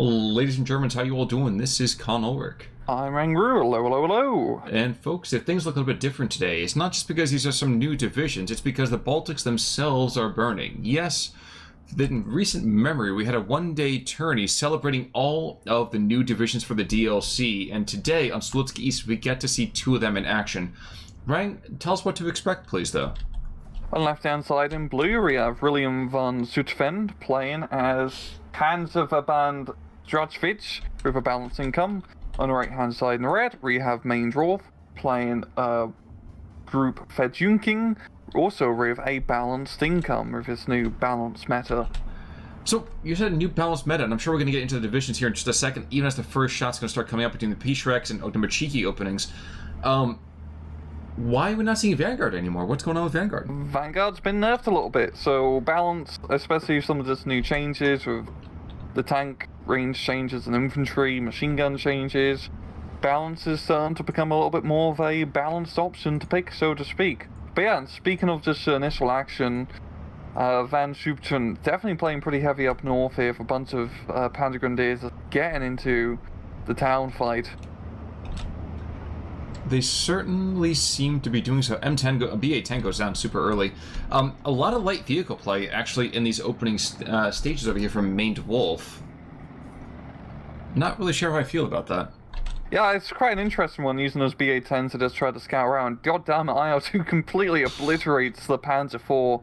Ladies and Germans, how you all doing? This is Con Ulrich. I'm Angru, hello, hello, hello. And folks, if things look a little bit different today, it's not just because these are some new divisions, it's because the Baltics themselves are burning. Yes, in recent memory, we had a one-day tourney celebrating all of the new divisions for the DLC, and today on Slutsk East, we get to see two of them in action. Rang, tell us what to expect, please, though. On the left-hand side in blue, we have William von Zutphen playing as Panzerverband Strachwitz with a balanced income. On the right-hand side in red, we have Main Dwarf playing group Fedyunkina, also with a balanced income with this new balanced meta. So, you said a new balanced meta, and I'm sure we're going to get into the divisions here in just a second, even as the first shot's going to start coming up between the P-Shreks and Otomachiki openings. Why are we not seeing Vanguard anymore? What's going on with Vanguard? Vanguard's been nerfed a little bit, so balance, especially with some of this new changes with the tank range changes and infantry, machine gun changes, balance is starting to become a little bit more of a balanced option to pick, so to speak. But yeah, and speaking of this initial action, Van Zutphen definitely playing pretty heavy up north here for a bunch of Panzer Grenadiers getting into the town fight. They certainly seem to be doing so. BA-10 goes down super early. A lot of light vehicle play, actually, in these opening stages over here from Main Wolf. Not really sure how I feel about that. Yeah, it's quite an interesting one, using those BA-10s to just try to scout around. God damn it, IL-2 completely obliterates the Panzer IV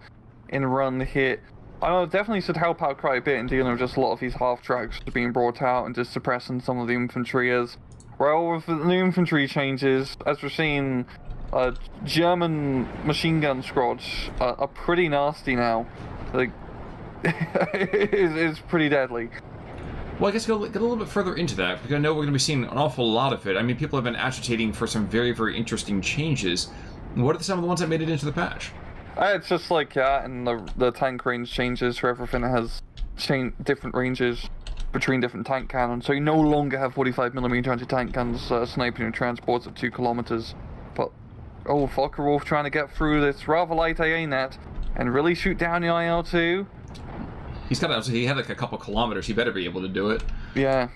in run hit. I know it definitely should help out quite a bit in dealing with just a lot of these half-tracks being brought out and just suppressing some of the infantry as... Well, with the new infantry changes, as we're seeing, German machine gun squads are pretty nasty now. Like, it's pretty deadly. Well, I guess get a little bit further into that, because I know we're going to be seeing an awful lot of it. I mean, people have been agitating for some very, very interesting changes. What are some of the ones that made it into the patch? It's just like, yeah, and the tank range changes, so everything has different ranges between different tank cannons, so you no longer have 45mm anti-tank guns sniping your transports at 2 kilometers. But, oh, Volker-Wolf trying to get through this rather light AA net and really shoot down the IL-2. He had like a couple kilometers, he better be able to do it. Yeah.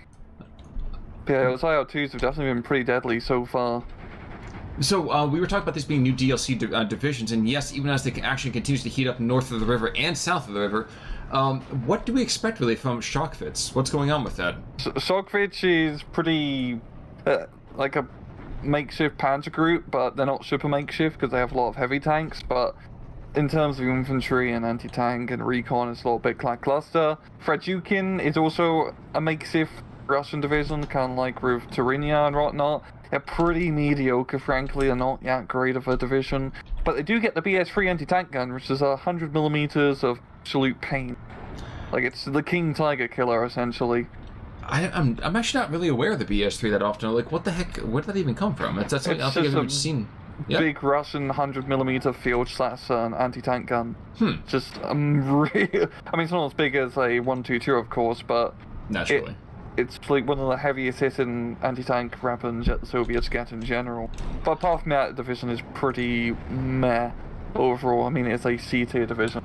Yeah, those IL-2s have definitely been pretty deadly so far. So, we were talking about this being new DLC divisions, and yes, even as the action continues to heat up north of the river and south of the river, what do we expect really from Strachwitz? What's going on with that? Strachwitz is pretty like a makeshift panzer group, but they're not super makeshift because they have a lot of heavy tanks, but in terms of infantry and anti-tank and recon, it's a little bit lackluster. Fedyunkina is also a makeshift Russian division, kind of like with Turinia and whatnot. They're pretty mediocre, frankly. They're not that great of a division. But they do get the BS-3 anti-tank gun, which is 100mm of absolute pain. Like, it's the King Tiger killer, essentially. I'm actually not really aware of the BS-3 that often. Like, what the heck? Where did that even come from? That's something I don't think I've ever seen. Yep. Big Russian 100mm field/an anti-tank gun. Just real. I mean, it's not as big as a 122, of course, but naturally, it's like one of the heaviest hitting anti-tank weapons that the Soviets get in general. But apart from that, the division is pretty meh overall. I mean, it's a C-tier division.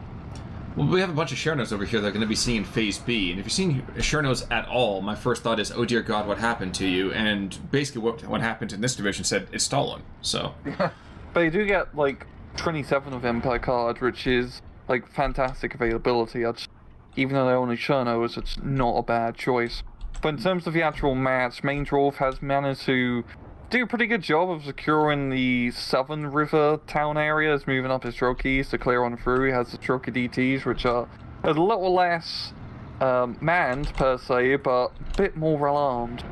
Well, we have a bunch of Chernos over here that are going to be seeing Phase B, and if you're seeing Chernos at all, my first thought is, oh dear God, what happened to you? And basically what happened in this division said it's stolen, so... Yeah, but you do get, like, 27 of them per card, which is, like, fantastic availability. Even though they're only Chernos, it's not a bad choice. But in terms of the actual match, Main Dwarf has managed to do a pretty good job of securing the southern river town areas, moving up his Trokies to clear on through. He has the Troki DTs, which are a little less manned, per se, but a bit more alarmed.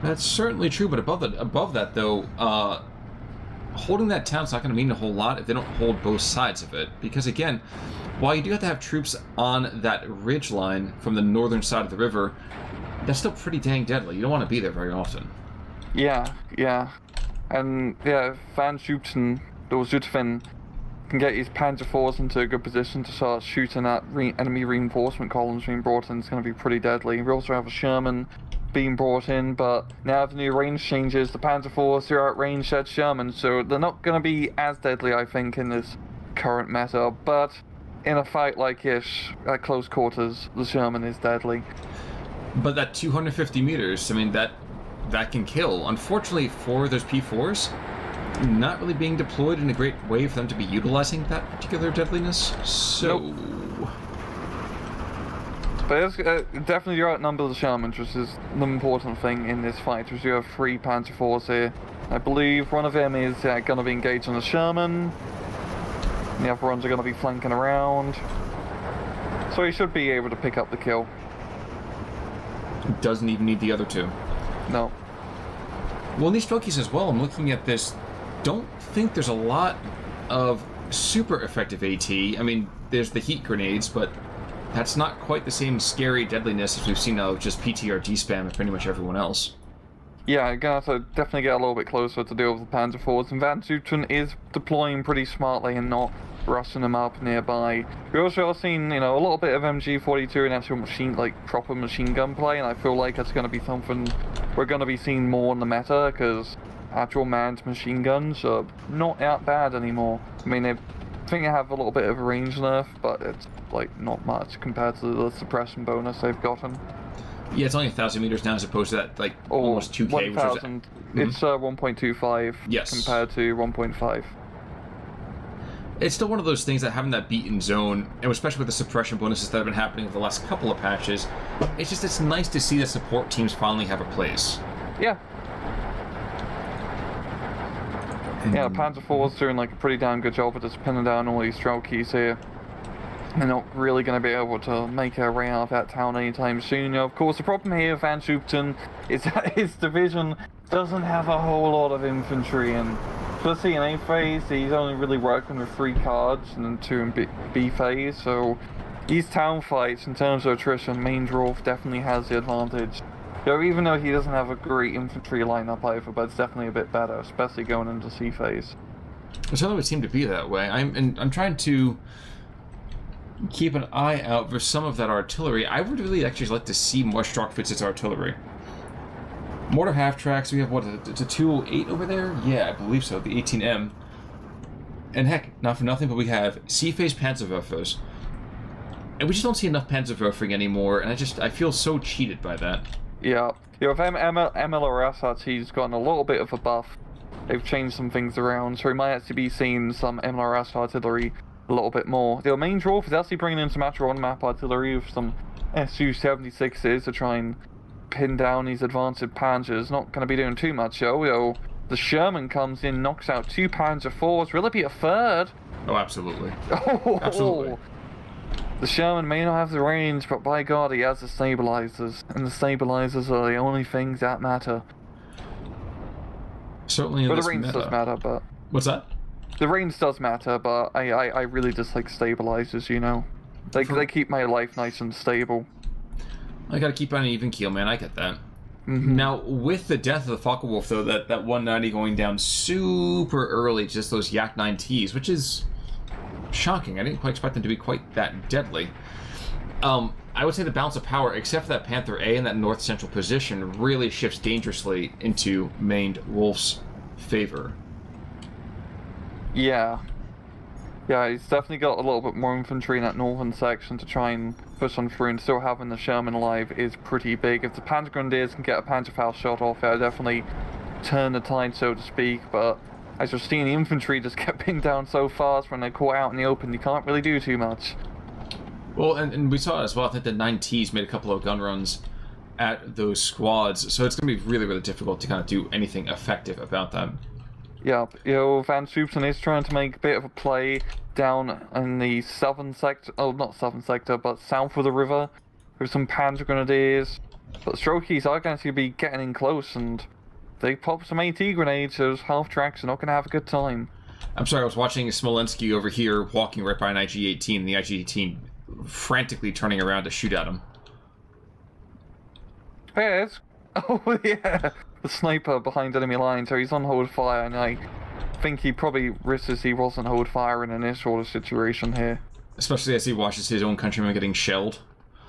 That's certainly true, but above that, though, holding that town's not going to mean a whole lot if they don't hold both sides of it. Because, again, while you do have to have troops on that ridge line from the northern side of the river, that's still pretty dang deadly. You don't want to be there very often. Yeah, yeah. And, yeah, Van Zutphen, or Zutphen, can get his Panzer IVs into a good position to start shooting at enemy reinforcement columns being brought in. It's going to be pretty deadly. We also have a Sherman being brought in, but now the new range changes, the Panzer IVs are outrange that Sherman, so they're not going to be as deadly, I think, in this current meta, but in a fight like this, at close quarters, the Sherman is deadly. But that 250 meters, I mean, that can kill. Unfortunately for those P4s, not really being deployed in a great way for them to be utilizing that particular deadliness. So... Nope. But it's, definitely you outnumber the Shermans, which is the important thing in this fight, because you have 3 Panzer IVs here. I believe one of them is going to be engaged on the Sherman. The other ones are going to be flanking around. So he should be able to pick up the kill. Doesn't even need the other 2. No. Well, in these Strelkies as well, I'm looking at this. Don't think there's a lot of super effective AT. I mean, there's the heat grenades, but that's not quite the same scary deadliness as we've seen of just PTRD spam and pretty much everyone else. Yeah, you're going to have to definitely get a little bit closer to deal with the Panzer IVs, and Van Zutphen is deploying pretty smartly and not rushing them up nearby. We also are seeing, you know, a little bit of MG42 and actual proper machine gun play, and I feel like it's going to be something we're going to be seeing more in the meta, because actual manned machine guns are not that bad anymore. I mean, I think they have a little bit of a range nerf, but it's, like, not much compared to the suppression bonus they've gotten. Yeah, it's only 1,000 meters now as opposed to that, like, almost 2K. 1,000. It's 1.25 compared to 1.5. It's still one of those things that having that beaten zone, and especially with the suppression bonuses that have been happening over the last couple of patches, it's nice to see that support teams finally have a place. Yeah. Yeah, Panzer IV's doing like a pretty damn good job of just pinning down all these Strelkies here. They're not really going to be able to make their way out of that town anytime soon. You know, of course, the problem here with Van Zutphen is that his division doesn't have a whole lot of infantry, and especially in A phase, he's only really working with 3 cards and then 2 in B phase, so these town fights, in terms of attrition, Main Dwarf definitely has the advantage. You know, even though he doesn't have a great infantry lineup either, but it's definitely a bit better, especially going into C phase. It certainly would seem to be that way. I'm trying to keep an eye out for some of that artillery. I would really actually like to see more Strachwitz's artillery. Mortar half-tracks, we have, what, it's a 208 over there? Yeah, I believe so, the 18M. And heck, not for nothing, but we have C-phase Panzerwerfers. And we just don't see enough Panzerwerfing anymore, and I feel so cheated by that. Yeah. You know, with MLRS, he's gotten a little bit of a buff. They've changed some things around, so we might actually be seeing some MLRS artillery a little bit more. The main draw is actually bringing in some actual on-map artillery with some Su-76s to try and pin down these advanced Panzers. Not going to be doing too much, though. You know, the Sherman comes in, knocks out 2 Panzer IVs. Will it be a third? Oh, absolutely. Oh, absolutely. The Sherman may not have the range, but by God, he has the stabilizers, and the stabilizers are the only things that matter. Certainly in but this the range meta. does matter, but... What's that? The range does matter, but I really just like stabilizers, you know? They keep my life nice and stable. I gotta keep on an even keel, man, I get that. Mm-hmm. Now, with the death of the Focke-Wulf, though, that 190 going down super early, just those Yak 9Ts, which is shocking. I didn't quite expect them to be quite that deadly. I would say the balance of power, except for that Panther A in that north-central position, really shifts dangerously into Maned Wolf's favor. Yeah. Yeah, he's definitely got a little bit more infantry in that northern section to try and push on through, and still having the Sherman alive is pretty big. If the Panzer Grenadiers can get a Panzerfaust shot off, it'll definitely turn the tide, so to speak, but as you're seeing, the infantry just get pinned down so fast when they're caught out in the open, you can't really do too much. Well, and we saw it as well. I think the 9Ts made a couple of gun runs at those squads, so it's going to be really, really difficult to kind of do anything effective about that. Yeah, you know, Van Zutphen is trying to make a bit of a play down in the southern sector, oh, not southern sector, but south of the river, with some Panzer Grenadiers. But Strelkies are going to be getting in close, and they pop some AT grenades, those half-tracks are not going to have a good time. I'm sorry, I was watching Smolensky over here walking right by an IG-18, and the IG-18 frantically turning around to shoot at him. Yes. Oh, yeah. The sniper behind enemy lines, so he's on hold fire, and I think he probably wishes he wasn't hold fire in this sort of situation here. Especially as he watches his own countrymen getting shelled.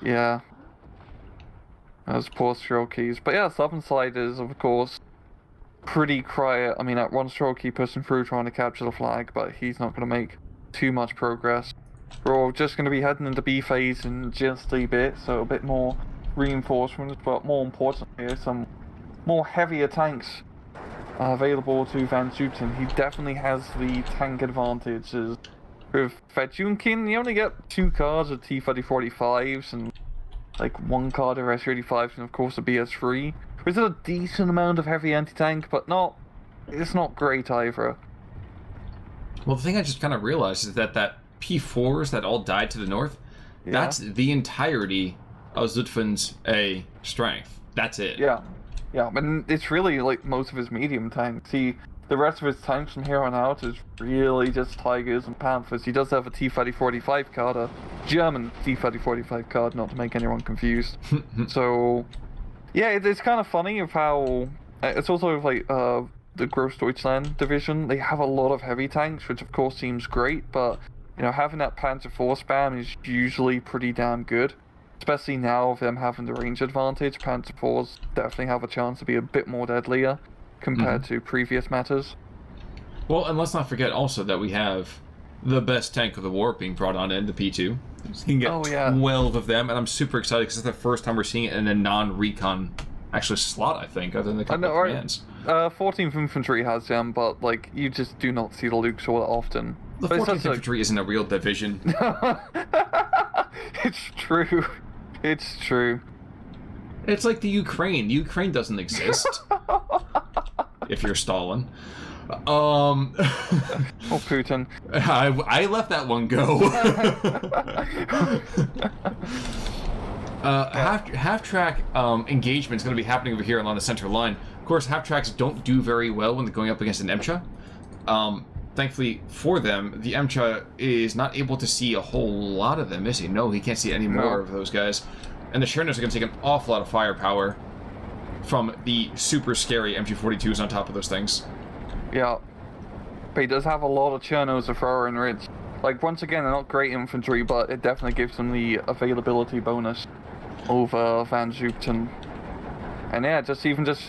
Yeah. Those poor Strelkies. But yeah, southern side is, of course, pretty quiet. I mean, that one Strelky pushing through trying to capture the flag, but he's not going to make too much progress. We're all just going to be heading into B phase in just a bit, so a bit more reinforcements, but more importantly, some more heavier tanks available to Van Zutphen. He definitely has the tank advantages. With Fedyunkina, you only get 2 cards of T-3045s and like 1 card of S-35s and of course a BS-3. Which is a decent amount of heavy anti-tank, but it's not great either. Well, the thing I just kind of realized is that P4s that all died to the north, that's the entirety of Zutphen's A strength. That's it. Yeah, but it's really like most of his medium tanks. The rest of his tanks from here on out is really just Tigers and Panthers. He does have a T-3045 card, a German T-3045 card, not to make anyone confused. So, yeah, it's kind of funny of how... It's also like the Großdeutschland division. They have a lot of heavy tanks, which of course seems great, but, you know, having that Panzer IV spam is usually pretty damn good. Especially now with them having the range advantage, Panzer IVs definitely have a chance to be a bit more deadlier compared to previous matters. Well, and let's not forget also that we have the best tank of the war being brought on in, the P2. You can get 12 of them, and I'm super excited because it's the first time we're seeing it in a non-recon actually slot, I think, other than the couple of commands. 14th Infantry has them, but like you just do not see the Lukes all that often. The 14th Infantry isn't a real division. It's true. It's true. It's like the Ukraine. The Ukraine doesn't exist. If you're Stalin. Or Putin. I let that one go. Half-track engagement is going to be happening over here along the center line. Of course, half-tracks don't do very well when they're going up against an MCHA. Thankfully for them, the MCHA is not able to see a whole lot of them, is he? No, he can't see any more of those guys. And the Chernos are going to take an awful lot of firepower from the super scary MG42s on top of those things. Yeah. But he does have a lot of Chernos of thrower and Ridge. Like, once again, they're not great infantry, but it definitely gives them the availability bonus over Van Zutphen. And yeah,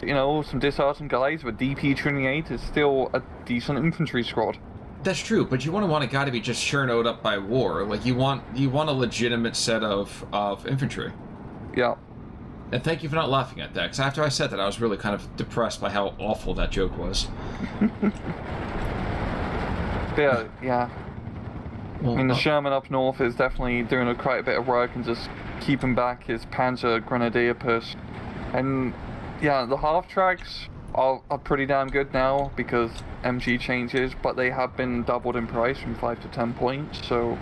you know, some disheartened guys with DP28 is still a decent infantry squad. That's true, but you want a guy to be just Chernoed up by war. Like, you want a legitimate set of infantry. Yeah. And thank you for not laughing at that, because after I said that, I was really kind of depressed by how awful that joke was. Yeah. Well, I mean, the Sherman up north is definitely doing quite a bit of work and just keeping back his Panzer Grenadier push. And yeah, the half-tracks are pretty damn good now because MG changes, but they have been doubled in price from 5 to 10 points, so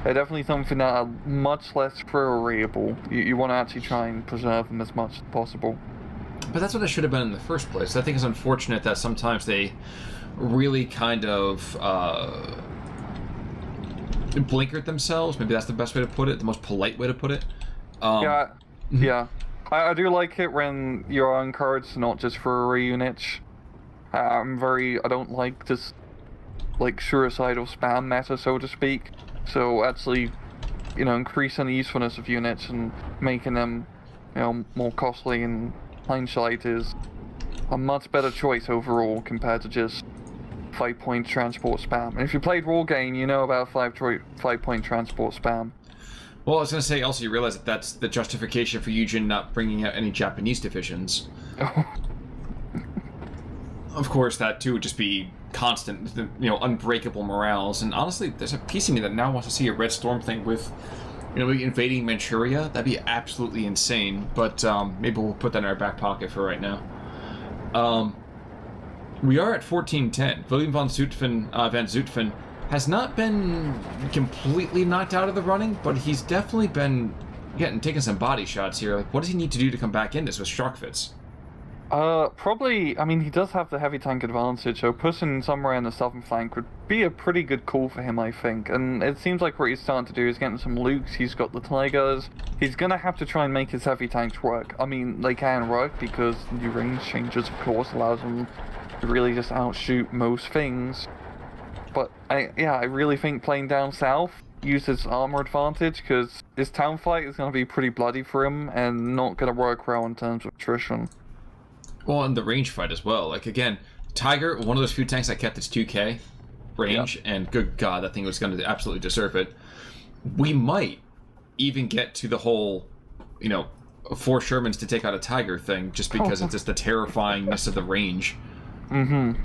they're definitely something that are much less throwable. You want to actually try and preserve them as much as possible. But that's what they should have been in the first place. I think it's unfortunate that sometimes they really kind of blinkered themselves. Maybe that's the best way to put it, the most polite way to put it. Yeah. I do like it when you're encouraged to not just throw units. I don't like this, like, suicidal spam meta, so to speak. So actually, you know, increasing the usefulness of units and making them, you know, more costly in hindsight is a much better choice overall compared to just 5-point transport spam. And if you played Wargame, you know about 5-point transport spam. Well, I was going to say, also, you realize that that's the justification for Eugen not bringing out any Japanese divisions. Of course, that, too, would just be constant, you know, unbreakable morales. And honestly, there's a piece of me that now wants to see a Red Storm thing with, you know, invading Manchuria. That'd be absolutely insane. But maybe we'll put that in our back pocket for right now. We are at 1410. William Van Zutphen has not been completely knocked out of the running, but he's definitely been taking some body shots here. Like, what does he need to do to come back in this with Strachwitz? Probably, I mean, he does have the heavy tank advantage, so pushing somewhere in the southern flank would be a pretty good call for him, I think. And it seems like what he's starting to do is getting some Lukes, he's got the Tigers. He's gonna have to try and make his heavy tanks work. I mean, they can work because new range changes, of course, allows them to really just outshoot most things. But, I really think playing down south, use his armor advantage, because his town fight is going to be pretty bloody for him, and not going to work well in terms of attrition. Well, and the range fight as well. Like, again, Tiger, one of those few tanks I kept its 2k range, and good god, that thing was going to absolutely deserve it. We might even get to the whole, you know, 4 Shermans to take out a Tiger thing, just because it's just the terrifyingness of the range. Mm-hmm.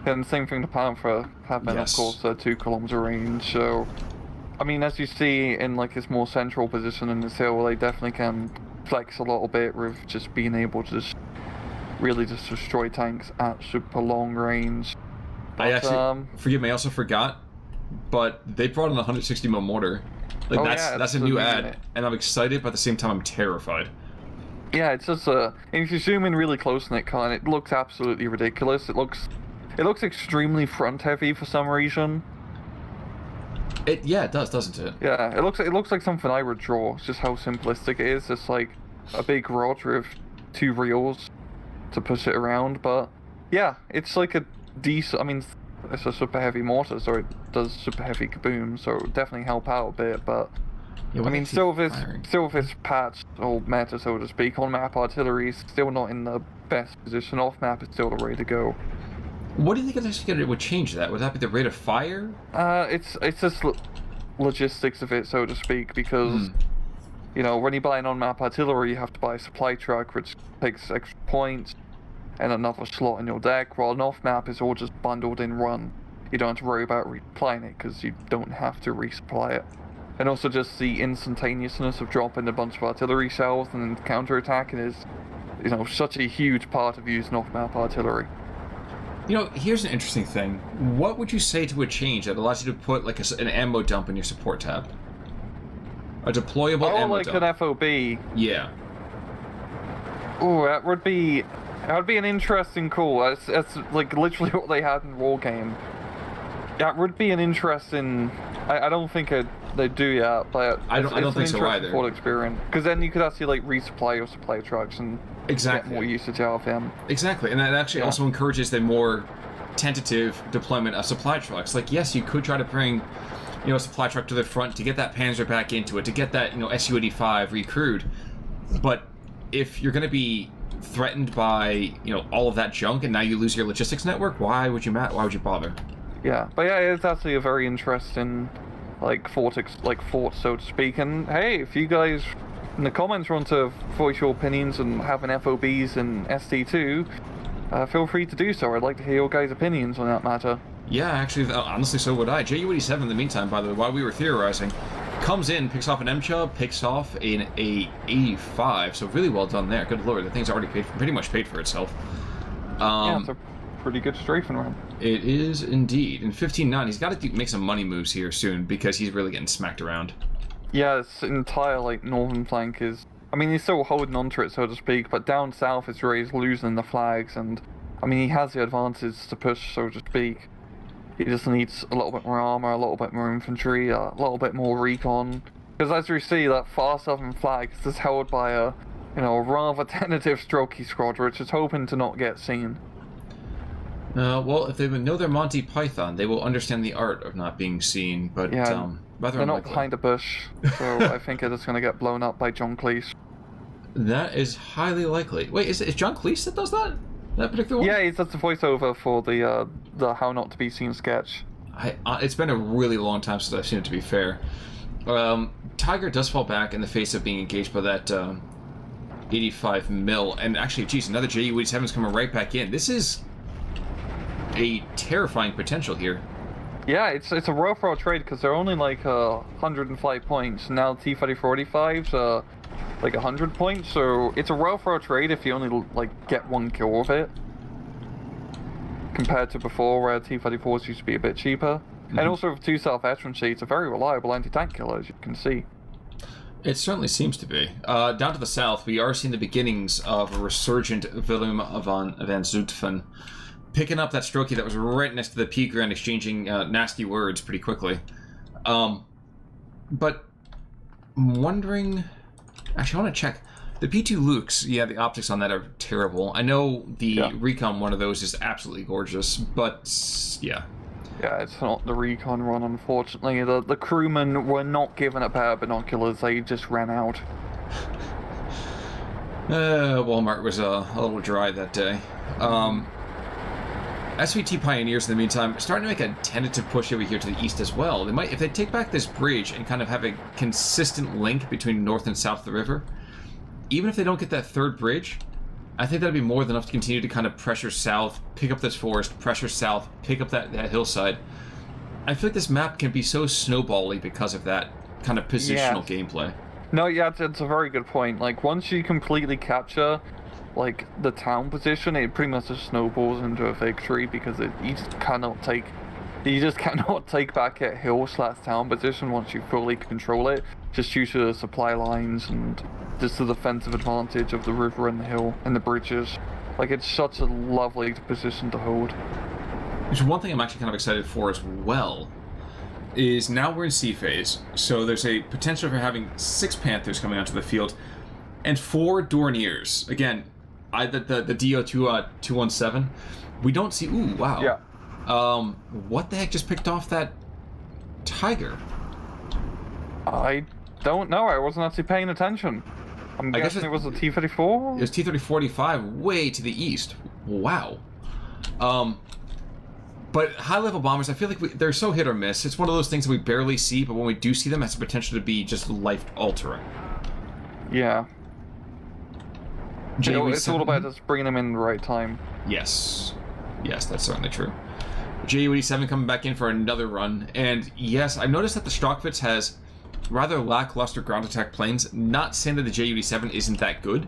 And same thing to Panther, having, Yes. of course, a 2 kilometer range, so... I mean, as you see in, like, his more central position in this hill, they definitely can flex a little bit with just being able to just really just destroy tanks at super long range. But, I actually, forgive me, I also forgot, but they brought in a 160mm mortar. Like, that's a new ad, and I'm excited, but at the same time I'm terrified. Yeah, it's just if you zoom in really close on it, Colin, it looks absolutely ridiculous. It looks extremely front heavy for some reason. Yeah, it does, doesn't it? Yeah, it looks like something I would draw. It's just how simplistic it is. It's like a big rod with 2 reels to push it around. But yeah, it's like a decent. I mean, it's a super heavy mortar, so it does super heavy kaboom. So it would definitely help out a bit. But Yeah, I mean, still with this patch or meta, so to speak, on map artillery is still not in the best position. Off map is still the way to go. What do you think it would change that? Would that be the rate of fire? It's just logistics of it, so to speak, because you know, when you buy an on-map artillery, you have to buy a supply truck, which takes extra points and another slot in your deck. While an off-map is all just bundled in one, you don't have to worry about resupplying it because you don't have to resupply it. And also just the instantaneousness of dropping a bunch of artillery shells and then counterattacking is, you know, such a huge part of using off-map artillery. You know, here's an interesting thing. What would you say to a change that allows you to put like an ammo dump in your support tab? A deployable ammo like dump. an FOB. Yeah. Oh, that would be an interesting call. That's like literally what they had in War Game. That would be an interesting. I don't think they'd do that, but I don't think so either. Thought experiment, because then you could actually like resupply your supply trucks and get more usage out of them. Exactly, and that actually also encourages the more tentative deployment of supply trucks. Like, yes, you could try to bring, you know, a supply truck to the front to get that Panzer back into it, to get that, you know, Su-85 recrewed. But if you're going to be threatened by, you know, all of that junk, and now you lose your logistics network, why would you bother? Yeah, but yeah, it's actually a very interesting, like, fort, so to speak. And hey, if you guys in the comments want to voice your opinions and having FOBs and ST2, feel free to do so. I'd like to hear your guys' opinions on that matter. Yeah, actually, honestly, so would I. JU-87, in the meantime, by the way, while we were theorizing, comes in, picks off an M-Chub, picks off an A85, so really well done there. Good lord, the thing's already pretty much paid for itself. Yeah, it's a pretty good strafing run. It is indeed. In 15-9, he's got to make some money moves here soon, because he's really getting smacked around. Yeah, this entire, like, northern flank is... I mean, he's still holding on to it, so to speak, but down south is where he's losing the flags, and... I mean, he has the advantage to push, so to speak. He just needs a little bit more armor, a little bit more infantry, a little bit more recon. Because as we see, that far southern flag is just held by a, you know, rather tentative Strokey squad, which is hoping to not get seen. Well, if they know their Monty Python, they will understand the art of not being seen, but, yeah, rather they're not unlikely. behind a bush, so I think it is going to get blown up by John Cleese. That is highly likely. Wait, is John Cleese that does that? That particular one? Yeah, he does the voiceover for the How Not to Be Seen sketch. It's been a really long time since I've seen it, to be fair. Tiger does fall back in the face of being engaged by that 85 mil, and actually, geez, another JU-87 is coming right back in. This is a terrifying potential here. Yeah, it's a rough raw trade because they're only like 105 points. Now T-3485's like 100 points, so it's a rough raw trade if you only like get one kill with it. Compared to before, where T-34s used to be a bit cheaper. And also with 2 Self-Veterancy, it's a very reliable anti-tank killer, as you can see. It certainly seems to be. Down to the south, we are seeing the beginnings of a resurgent Willem van Zutphen, picking up that Strokey that was right next to the Peaker and exchanging nasty words pretty quickly. But I'm wondering... Actually, I want to check. The P2 Lukes, yeah, the optics on that are terrible. I know the Recon one of those is absolutely gorgeous, but yeah. Yeah, it's not the Recon run, unfortunately. The crewmen were not given a pair of binoculars, they just ran out. Walmart was a little dry that day. SVT Pioneers, in the meantime, are starting to make a tentative push over here to the east as well. They might, if they take back this bridge and kind of have a consistent link between north and south of the river, even if they don't get that third bridge, I think that'd be more than enough to continue to kind of pressure south, pick up this forest, pressure south, pick up that hillside. I feel like this map can be so snowbally because of that kind of positional gameplay. No, yeah, it's a very good point. Like, once you completely capture, like, the town position, it pretty much just snowballs into a victory because you just cannot take back at hill/town position once you fully control it, just due to the supply lines and just the defensive advantage of the river and the hill and the bridges. Like, it's such a lovely position to hold. Which one thing I'm actually kind of excited for as well is now we're in sea phase, so there's a potential for having 6 Panthers coming onto the field and 4 Dorniers. Again, the DO217. We don't see. Ooh, wow. Yeah. What the heck just picked off that tiger? I don't know. I wasn't actually paying attention. I guess it was a T-34? It was T-3045 way to the east. Wow. But high-level bombers, I feel like they're so hit or miss. It's one of those things that we barely see, but when we do see them, it has the potential to be just life-altering. Yeah. It's all about just bringing them in the right time. Yes. Yes, that's certainly true. Ju-87 coming back in for another run. And yes, I've noticed that the Strachwitz has rather lackluster ground attack planes. Not saying that the Ju-87 isn't that good,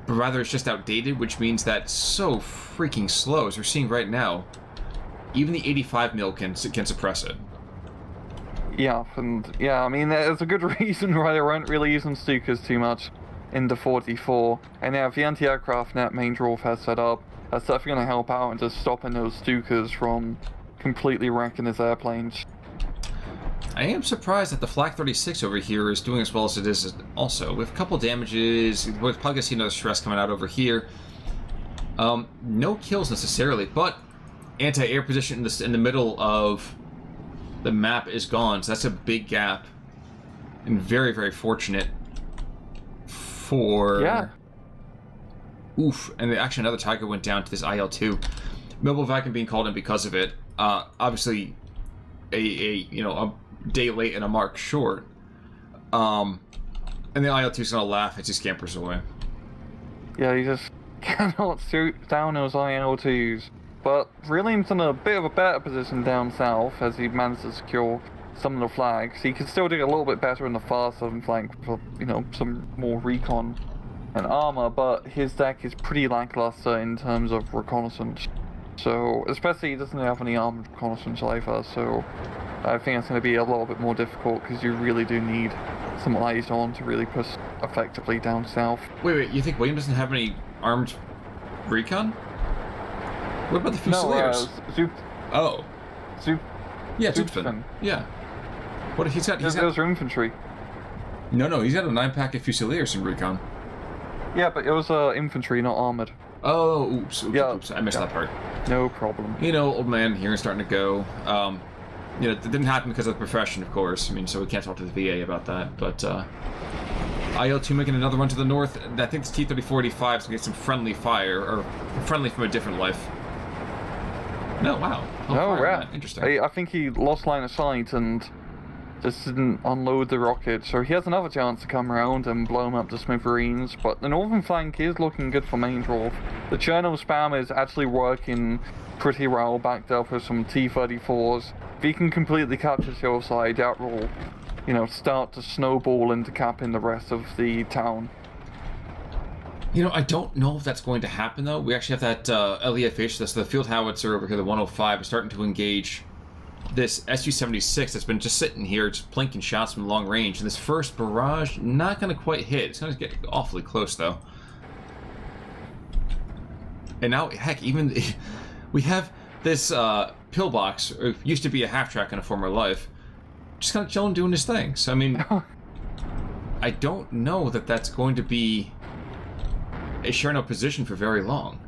but rather it's just outdated, which means that it's so freaking slow, as we're seeing right now. Even the 85 mil can suppress it. Yeah, and yeah, I mean, there's a good reason why they weren't really using Stukas too much in the 44. And yeah, if the anti-aircraft net main draw has set up, that's definitely going to help out and just stopping those Stukas from completely wrecking his airplanes. I am surprised that the Flak 36 over here is doing as well as it is also. With a couple damages, we're probably going to see another stress coming out over here. No kills necessarily, but anti-air position in the middle of the map is gone, so that's a big gap. And very, very fortunate for... Yeah. Oof, and actually another Tiger went down to this IL-2. Mobile vacuum being called in because of it. Obviously, a day late and a mark short. And the IL-2's gonna laugh as he scampers away. Yeah, he just cannot shoot down those IL-2s. But William's in a bit of a better position down south as he managed to secure some of the flags. He can still do a little bit better in the far southern flank for, some more recon and armor, but his deck is pretty lackluster in terms of reconnaissance. So, especially he doesn't have any armored reconnaissance either, so I think it's going to be a little bit more difficult because you really do need some eyes on to really push effectively down south. Wait, you think William doesn't have any armed recon? What about the Fusiliers? No, Oh. Yeah, Zutphen. Yeah. What if he's got... Those are infantry. No, he's got a 9-pack of Fusiliers in recon. Yeah, but it was infantry, not armored. Oh, oops, I missed that part. No problem. Old man here is starting to go. It didn't happen because of the profession, of course. I mean, so we can't talk to the VA about that. But IL-2 making another run to the north. I think this T-3485 is going to get some friendly fire, or friendly from a different life. No, wow. Yeah. Interesting. I think he lost line of sight and just didn't unload the rocket, so he has another chance to come around and blow him up to smithereens, but the northern flank is looking good for main draw. The Cherno spam is actually working pretty well, backed up with some T-34s. If he can completely capture hillside, that will, start to snowball into capping the rest of the town. I don't know if that's going to happen, though. We actually have that LEFH, that's the field howitzer over here, the 105, is starting to engage this Su-76 that's been just sitting here, just plinking shots from long range. And this first barrage, not going to quite hit. It's going to get awfully close, though. And now, heck, even... we have this pillbox, or used to be a half-track in a former life, just kind of chilling, doing his thing. So, I mean, I don't know that that's going to be a Cherno position for very long.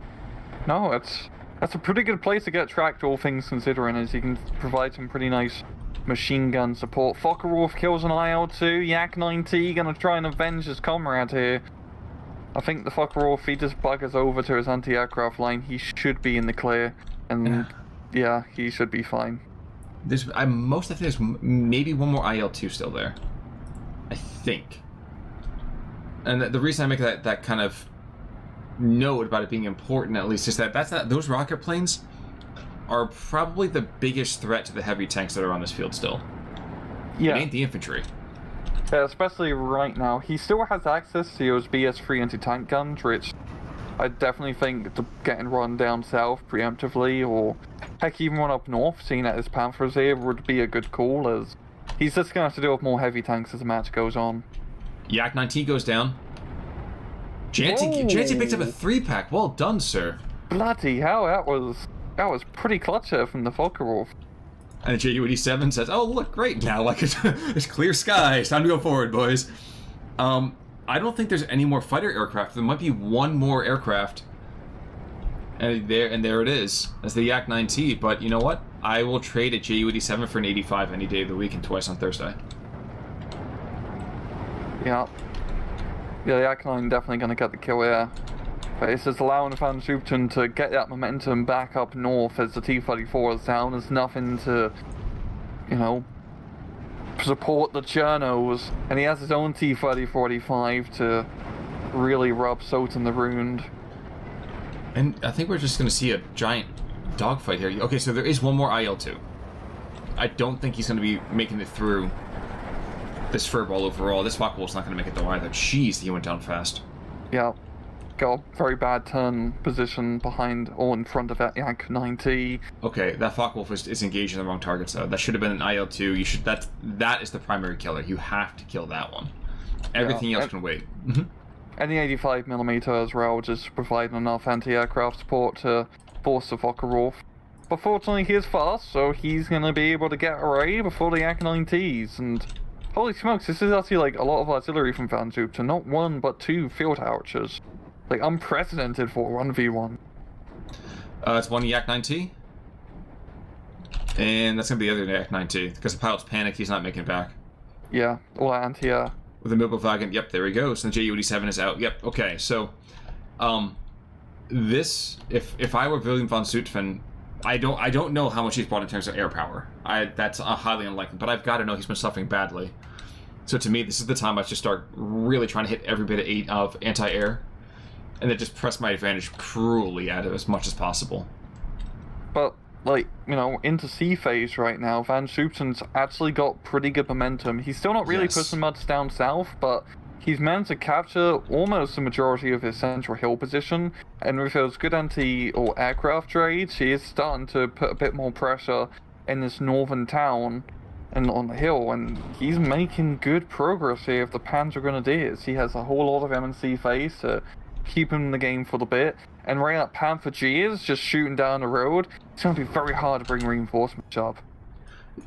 No, that's a pretty good place to get tracked, all things considering, as you can provide some pretty nice machine gun support. Fokkerov kills an IL-2, Yak-9T gonna try and avenge his comrade here. I think the Fokkerov, if he just buggers over to his anti-aircraft line, he should be in the clear, and yeah, he should be fine. There's maybe one more IL-2 still there. I think. And the reason I make that kind of note about it being important, at least, is that those rocket planes are probably the biggest threat to the heavy tanks that are on this field still. Yeah. It ain't the infantry. Yeah, especially right now. He still has access to those BS-3 anti-tank guns, which I definitely think getting run down south preemptively, or heck, even one up north, seeing that his Panthers here, would be a good call, as he's just going to have to deal with more heavy tanks as the match goes on. Yak 9T goes down. Janty picked up a 3-pack. Well done, sir. Bloody hell, that was pretty clutch there from the Fokkerwolf. And the JU-87 says, "Oh, look, great now! Like it's clear sky. It's time to go forward, boys." I don't think there's any more fighter aircraft. There might be one more aircraft, and there it is. That's the Yak 9T. But you know what? I will trade a JU-87 for an 85 any day of the week and twice on Thursday. Yeah. Yeah, the Yak 9 definitely going to get the kill here. But it's just allowing Van Zutphen to get that momentum back up north as the T-34 is down. There's nothing to, you know, support the Chernos. And he has his own T-30-45 to really rub salt in the wound. And I think we're just going to see a giant dogfight here. Okay, so there is one more IL-2. I don't think he's going to be making it through this furball overall. This Focke-Wulf's not going to make it though either. Jeez, he went down fast. Yeah. Got a very bad turn position behind or in front of that Yak 9T. Okay, that Focke-Wulf is engaged in the wrong targets though. That should have been an IL-2. You should that is the primary killer. You have to kill that one. Everything else can wait. And the 85mm as well, just providing enough anti-aircraft support to force the Fokkerwolf. But fortunately he is fast, so he's going to be able to get away before the Yak 9Ts. And holy smokes, this is actually like a lot of artillery from Van Zutphen, not one but two field archers. Like, unprecedented for 1v1. It's one Yak 9T. And that's going to be the other Yak 9T. Because the pilot's panicked, he's not making it back. Yeah, all anti-air. With the Mittelwagen, yep, there he goes. And the JU-87 is out. Yep, okay, so... this, if I were William von Zutphen, I don't know how much he's brought in terms of air power. That's highly unlikely, but I've got to know he's been suffering badly. So to me, this is the time I should start really trying to hit every bit of anti-air. And then just press my advantage cruelly at it as much as possible. But, like, you know, into C phase right now, Van Zutphen's actually got pretty good momentum. He's still not really pushing much down south, but he's managed to capture almost the majority of his central hill position. And with those good or aircraft raids, he is starting to put a bit more pressure in this northern town and on the hill. And he's making good progress here with the Panzer Grenadiers. He has a whole lot of them in C phase to keep him in the game for the bit, and right up Panther G is just shooting down the road. It's going to be very hard to bring reinforcements up.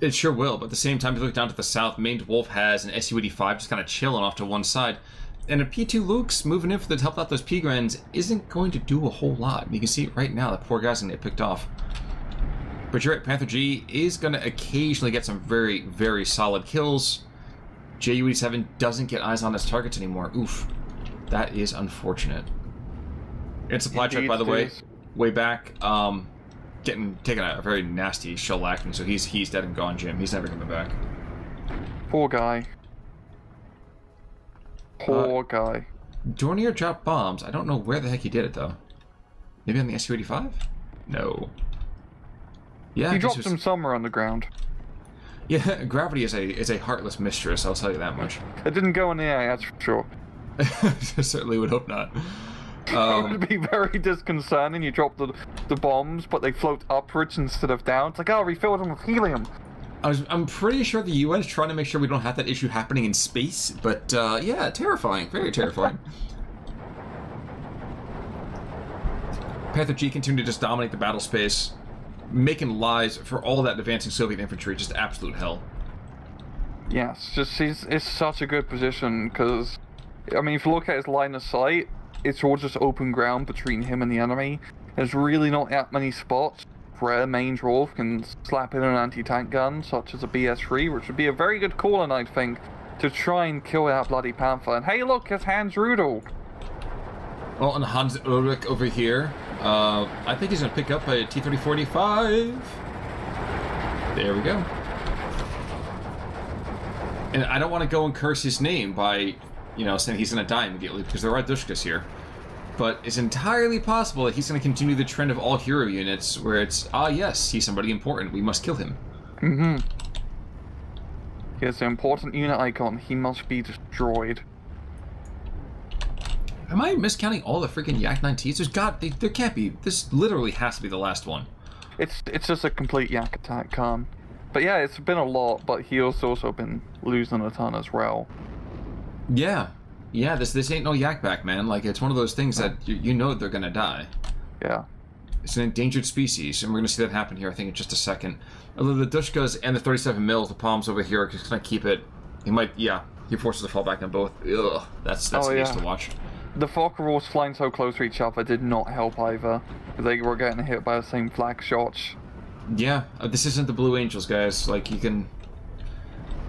It sure will, but at the same time, if you look down to the south, Mained Wolf has an Su-85 just kind of chilling off to one side, and a P2 Luke's moving in for to help out those P-Grens isn't going to do a whole lot. You can see it right now, the poor guy's going to get picked off. But you're right, Panther G is going to occasionally get some very, very solid kills. JU-87 doesn't get eyes on his targets anymore. Oof. That is unfortunate. And supply truck, by the way back, taking a very nasty shellacking, so he's dead and gone, Jim. He's never coming back. Poor guy. Poor guy. Dornier dropped bombs. I don't know where the heck he did it, though. Maybe on the Su-85? No. Yeah, he dropped them somewhere on the ground. Yeah, gravity is a heartless mistress, I'll tell you that much. It didn't go in the air, that's for sure. Certainly would hope not. It would be very disconcerting. You drop the bombs, but they float upwards instead of down. It's like, oh, refill them with helium. I'm pretty sure the UN's trying to make sure we don't have that issue happening in space, but yeah, terrifying, very terrifying. Panther G continued to just dominate the battle space, making lives for all that advancing Soviet infantry just absolute hell. Yes, just it's such a good position because, I mean, if you look at his line of sight, it's all just open ground between him and the enemy. There's really not that many spots where Mainz Wolf can slap in an anti-tank gun, such as a BS-3, which would be a very good call, and I think, to try and kill that bloody Panther. And hey, look, it's Hans Rudolf. Well, and Hans Ulrich over here, I think he's going to pick up a T-30-45. There we go. And I don't want to go and curse his name by you know, saying he's going to die immediately because there are Dushkas here. But it's entirely possible that he's going to continue the trend of all hero units where it's, ah yes, he's somebody important, we must kill him. Mm-hmm. He has an important unit icon, he must be destroyed. Am I miscounting all the freaking Yak 9Ts? There can't be. This literally has to be the last one. It's just a complete Yak attack, Khan. But yeah, it's been a lot, but he has also been losing a ton as well. Yeah. Yeah, this ain't no Yak back, man. Like, it's one of those things that you know they're gonna die. Yeah. It's an endangered species, and we're gonna see that happen here, I think, in just a second. Although the Dushkas and the 37 mils, the palms over here, are just gonna keep it. He might, yeah, he forces to fall back on both. Ugh, that's nice to watch. The Focke-Wulfs flying so close to each other did not help either. They were getting hit by the same flag shots. Yeah, this isn't the Blue Angels, guys. Like, you can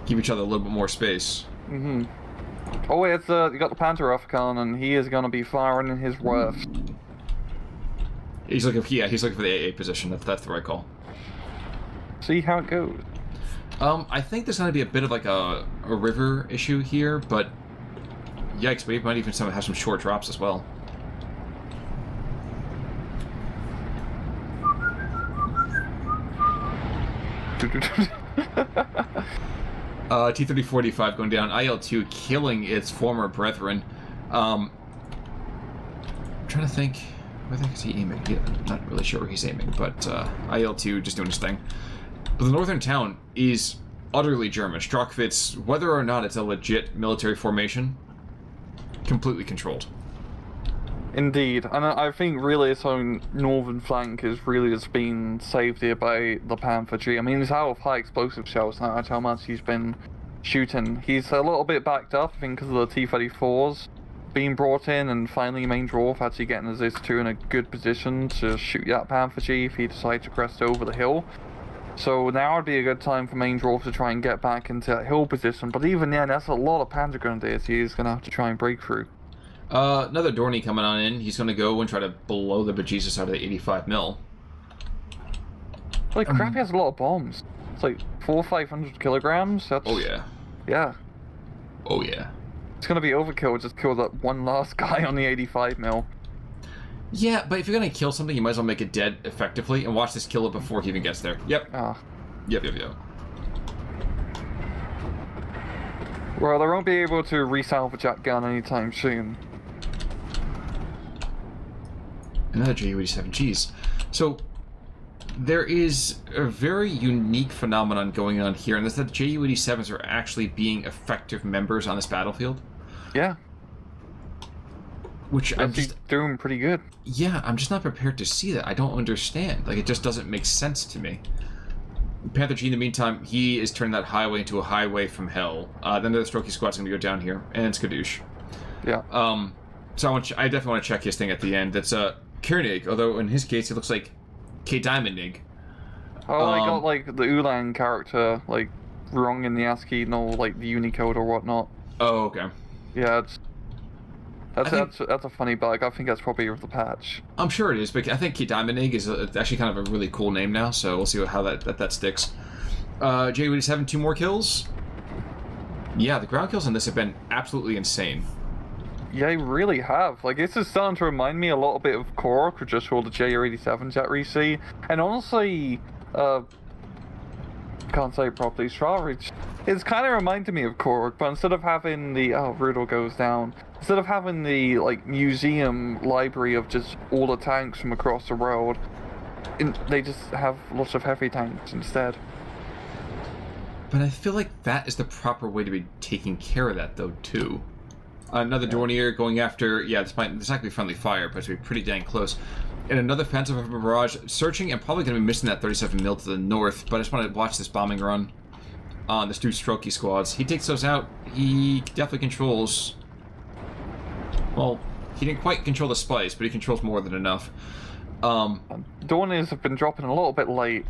give each other a little bit more space. Mm-hmm. Oh, you got the Panzerverband, and he is going to be firing in his worst. He's looking for the AA position. That's the right call. See how it goes. I think there's going to be a bit of like a river issue here, but yikes, we might even have some short drops as well. T-3045 going down. IL-2 killing its former brethren. I'm trying to think. Where the heck is he aiming? Yeah, I'm not really sure where he's aiming, but IL-2 just doing his thing. But the northern town is utterly German. Strachwitz, whether or not it's a legit military formation, completely controlled. Indeed, and I think really its own northern flank is really just being saved here by the Panther G. I mean, he's out of high explosive shells now. That's how much he's been shooting. He's a little bit backed up, I think, because of the T-34s being brought in, and finally main Dwarf actually getting his IS-2 in a good position to shoot that Panther G if he decides to crest over the hill. So now would be a good time for main Dwarf to try and get back into that hill position, but even then, that's a lot of Panzer Grenadiers he's going to have to try and break through. Another Dorney coming on in. He's going to go and try to blow the bejesus out of the 85 mil. Holy crap, he has a lot of bombs. It's like 400 or 500 kilograms. That's... Oh, yeah. Yeah. Oh, yeah. It's going to be overkill, just kill that one last guy on the 85 mil. Yeah, but if you're going to kill something, you might as well make it dead effectively, and watch this kill it before he even gets there. Yep. Yep. Well, they won't be able to resalvage that gun anytime soon. Another Ju-87, geez. So, there is a very unique phenomenon going on here, and that's that Ju-87s are actually being effective members on this battlefield. Yeah. Which I'm just doing pretty good. Yeah, I'm just not prepared to see that. I don't understand. Like, it just doesn't make sense to me. Panther G, in the meantime, he is turning that highway into a highway from hell. Then the Strokey squad's gonna go down here, and it's Skadoosh. Yeah. So I definitely want to check his thing at the end. That's Koenig, although in his case it looks like K Diamondnig. Oh, I got like the Ulan character like wrong in the ASCII, no, like the Unicode or whatnot. Oh, okay. Yeah, that's a funny bug. I think that's probably with the patch. I'm sure it is, but I think K Diamondnig is actually kind of a really cool name now. So we'll see how that sticks. Ju-87, 2 more kills. Yeah, the ground kills on this have been absolutely insane. Yeah, you really have. Like, this is starting to remind me a little bit of Korok, with just all the Ju-87s that we see. And honestly, can't say it properly, Strachwitz. It's kind of reminded me of Korok, but instead of having the, Rudel goes down, instead of having the, like, museum library of just all the tanks from across the world, they just have lots of heavy tanks instead. But I feel like that is the proper way to be taking care of that, though, too. Another Dornier going after, this not going to be friendly fire, but it's going to be pretty dang close. And another Panzerverband barrage, searching and probably going to be missing that 37 mil to the north, but I just want to watch this bombing run on the two Strokey squads. He takes those out. He definitely controls, well, he didn't quite control the spice, but he controls more than enough. Dorniers have been dropping a little bit late.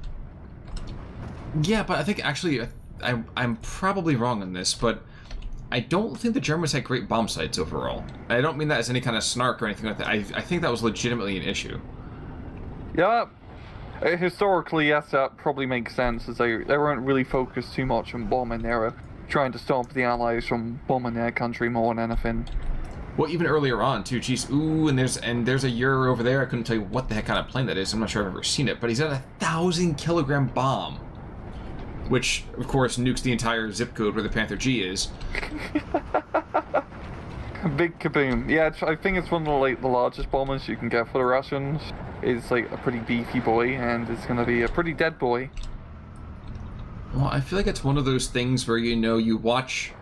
Yeah, but I think actually, I'm probably wrong on this, but I don't think the Germans had great bomb sights overall. I don't mean that as any kind of snark or anything like that. I think that was legitimately an issue. Yeah, historically, yes, that probably makes sense, as they weren't really focused too much on bombing. They were trying to stop the Allies from bombing their country more than anything. Well, even earlier on, too. Jeez, ooh, and there's a Euro over there. I couldn't tell you what the heck kind of plane that is. I'm not sure I've ever seen it, but he's got a 1,000-kilogram bomb, which, of course, nukes the entire zip code where the Panther G is. A big kaboom. Yeah, I think it's one of the largest bombers you can get for the Russians. It's like a pretty beefy boy, and it's going to be a pretty dead boy. Well, I feel like it's one of those things where, you know, you watch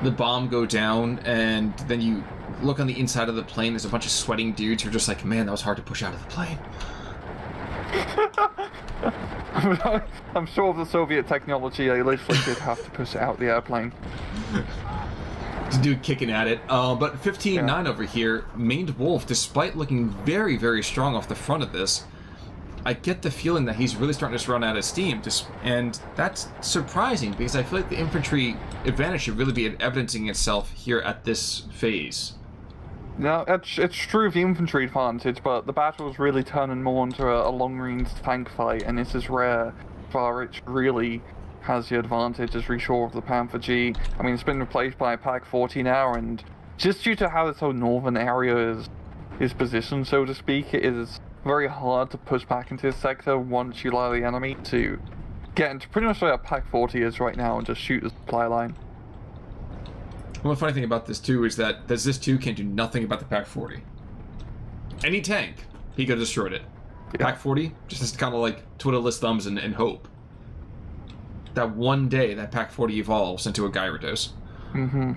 the bomb go down, and then you look on the inside of the plane, there's a bunch of sweating dudes who are just like, man, that was hard to push out of the plane. I'm sure of the Soviet technology, they literally did have to push it out the airplane. This dude kicking at it. But 15-9 over here, Maned Wolf, despite looking very, very strong off the front of this, I get the feeling that he's really starting to run out of steam, and that's surprising, because I feel like the infantry advantage should really be evidencing itself here at this phase. No, it's true of the infantry advantage, but the battle is really turning more into a long-range tank fight, and this is where Farich really has the advantage as reshore of the Panther G. I mean, it's been replaced by a Pak-40 now, and just due to how this whole northern area is positioned, so to speak, it is very hard to push back into this sector once you allow the enemy to get into pretty much where a Pak-40 is right now and just shoot the supply line. Well, the funny thing about this, too, is that this, too, can do nothing about the Pak-40. Any tank, he could have destroyed it. Yeah. Pak-40 just has to kind of, like, twiddle his thumbs and hope that one day that Pak-40 evolves into a Gyarados. Mm-hmm.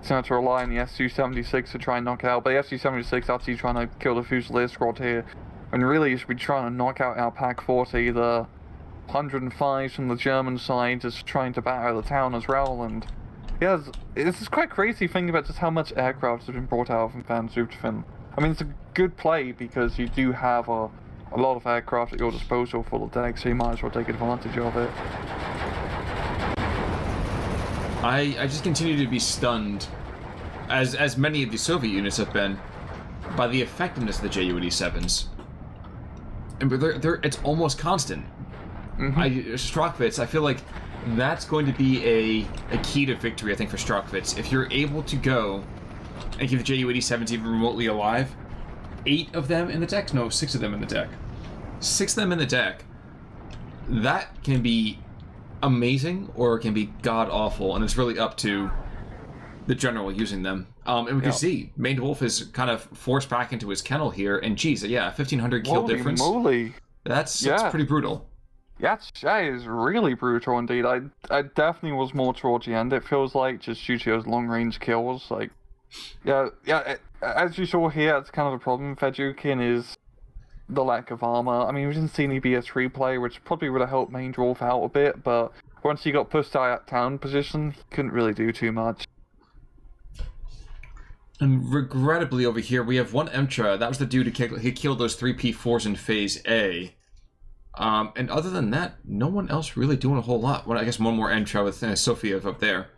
So have to rely on the Su-76 to try and knock it out, but the Su-76 actually trying to kill the Fusilier squad here. And really, you should be trying to knock out our Pak-40. The 105s from the German side is trying to batter the town as well. And yeah, this is quite crazy thinking about just how much aircraft has been brought out from Van Zutphen. I mean, it's a good play because you do have a lot of aircraft at your disposal for the deck, so you might as well take advantage of it. I just continue to be stunned, as many of the Soviet units have been, by the effectiveness of the Ju-87s. And it's almost constant. Mm-hmm. Strachwitz, I feel like that's going to be a key to victory, I think, for Strachwitz. If you're able to go and keep the Ju-87s even remotely alive, 8 of them in the deck? No, 6 of them in the deck. 6 of them in the deck. That can be amazing, or it can be god-awful, and it's really up to the general using them. And we can see, Maned Wolf is kind of forced back into his kennel here, and geez, yeah, 1,500 kill difference. Moly. That's pretty brutal. Yeah, that is really brutal indeed. I definitely was more towards the end. It feels like just due to those long-range kills, like, as you saw here, it's kind of a problem. Fedyunkina is the lack of armor. I mean, we didn't see any BS3 play, which probably would have helped Maned Wolf out a bit, but once he got pushed out of town position, he couldn't really do too much. And regrettably over here, we have one Emtra. That was the dude who killed those 3 P4s in Phase A. And other than that, no one else really doing a whole lot. Well, I guess one more Emtra with Sofiev up there.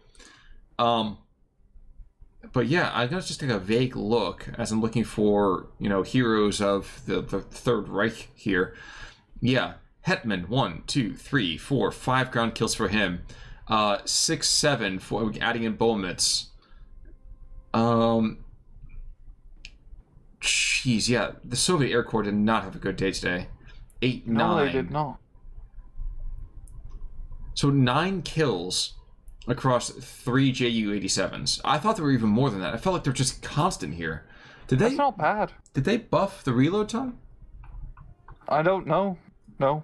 But yeah, I gotta just take a vague look as I'm looking for, you know, heroes of the Third Reich here. Yeah, Hetman, 1, 2, 3, 4, 5 ground kills for him. 6, 7 for adding in Bomets. Jeez, yeah, the Soviet Air Corps did not have a good day today. 8, 9. No, they did not. So 9 kills across 3 Ju-87s. I thought there were even more than that. I felt like they're just constant here. That's not bad. Did they buff the reload time? I don't know. No.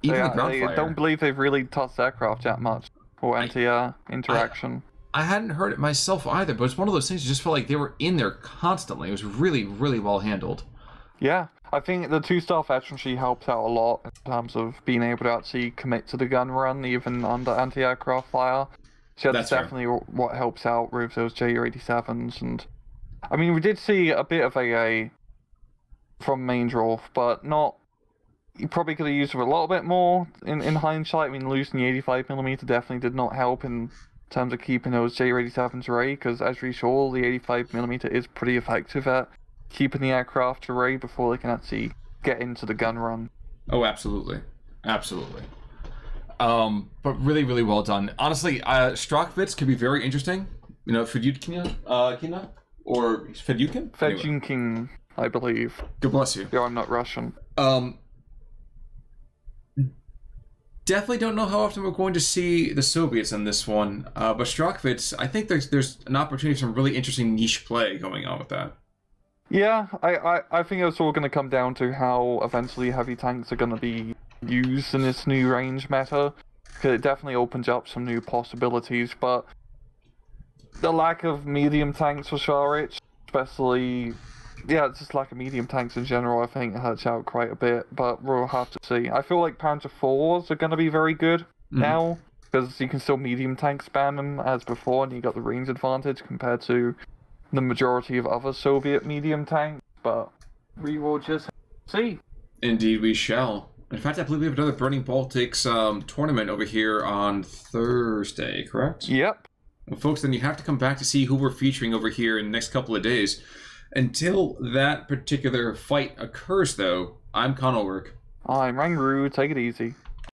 Even the ground fire. I don't believe they've really touched aircraft that much for anti-interaction. I hadn't heard it myself either, but it's one of those things that just felt like they were in there constantly. It was really, really well handled. Yeah. I think the 2-star veterancy helps out a lot in terms of being able to actually commit to the gun run, even under anti-aircraft fire. So that's definitely what helps out with those Ju-87s. And I mean, we did see a bit of AA from Maned Wolf, but not. You probably could have used it a little bit more in hindsight. I mean, losing the 85mm definitely did not help in terms of keeping those Ju-87s array, because as we saw, the 85mm is pretty effective at keeping the aircraft array before they can actually get into the gun run. Oh, absolutely. Absolutely. But really, really well done. Honestly, Strachwitz could be very interesting. You know, Fedyunkina, Kina? Or Fedyukin? Fedyunkina, I believe. God bless you. Yeah, I'm not Russian. Definitely don't know how often we're going to see the Soviets in this one. But Strachwitz, I think there's an opportunity for some really interesting niche play going on with that. Yeah, I think it's all going to come down to how eventually heavy tanks are going to be used in this new range meta. Because it definitely opens up some new possibilities, but the lack of medium tanks for Sharich, especially, yeah, just lack of medium tanks in general, I think hurts out quite a bit, but we'll have to see. I feel like Panzer IVs are going to be very good now, because you can still medium tank spam them as before, and you got the range advantage compared to the majority of other Soviet medium tanks, but we will just see. Indeed we shall. In fact, I believe we have another Burning Baltics tournament over here on Thursday, correct? Yep. Well, folks, then you have to come back to see who we're featuring over here in the next couple of days. Until that particular fight occurs, though, I'm Conalwork. I'm Rangru, take it easy.